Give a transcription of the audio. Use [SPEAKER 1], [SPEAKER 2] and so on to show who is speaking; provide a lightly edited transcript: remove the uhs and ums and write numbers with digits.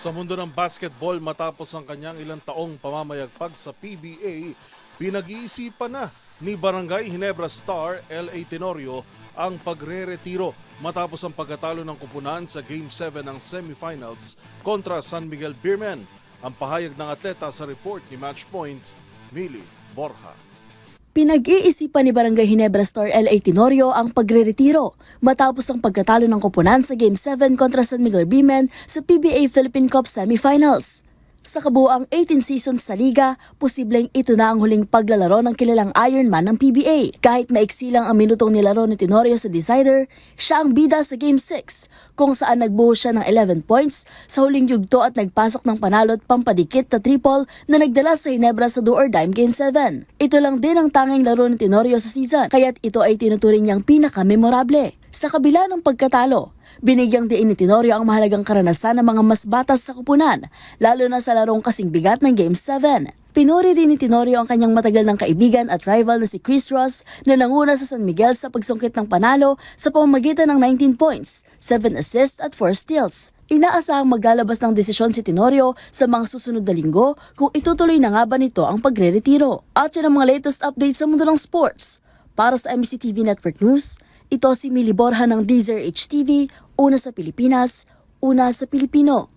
[SPEAKER 1] Sa mundo ng basketball matapos ang kanyang ilang taong pamamayagpag sa PBA, pinag-iisipan na ni Barangay Ginebra Star LA Tenorio ang pagre-retiro matapos ang pagkatalo ng kupunan sa Game 7 ng semifinals kontra San Miguel Beermen. Ang pahayag ng atleta sa report ni Matchpoint, Mili Borja.
[SPEAKER 2] Pinag-iisipan ni Barangay Ginebra Star LA Tenorio ang pagre-retiro matapos ang pagkatalo ng koponan sa Game 7 kontra San Miguel Beermen sa PBA Philippine Cup semifinals. Sa kabuuang 18 seasons sa liga, posibleng ito na ang huling paglalaro ng kilalang Ironman ng PBA. Kahit maiksi lang ang minutong nilaro ni Tenorio sa decider, siya ang bida sa Game 6 kung saan nagbuhos siya ng 11 points sa huling yugto at nagpasok ng panalo at pampadikit na triple na nagdala sa Ginebra sa do-or-dime Game 7. Ito lang din ang tanging laro ni Tenorio sa season, kaya't ito ay tinuturing niyang pinaka-memorable. Sa kabila ng pagkatalo, binigyang diin ni Tenorio ang mahalagang karanasan ng mga mas batas sa kupunan, lalo na sa larong kasing bigat ng Game 7. Pinuri rin ni Tenorio ang kanyang matagal ng kaibigan at rival na si Chris Ross na nanguna sa San Miguel sa pagsungkit ng panalo sa pamamagitan ng 19 points, 7 assists at 4 steals. Inaasahang maglalabas ng desisyon si Tenorio sa mga susunod na linggo kung itutuloy na nga ba nito ang pagre-retiro. At yan ang mga latest updates sa mundo ng sports. Para sa MBC TV Network News, ito si Mili Borja ng DZRH TV, una sa Pilipinas, una sa Pilipino.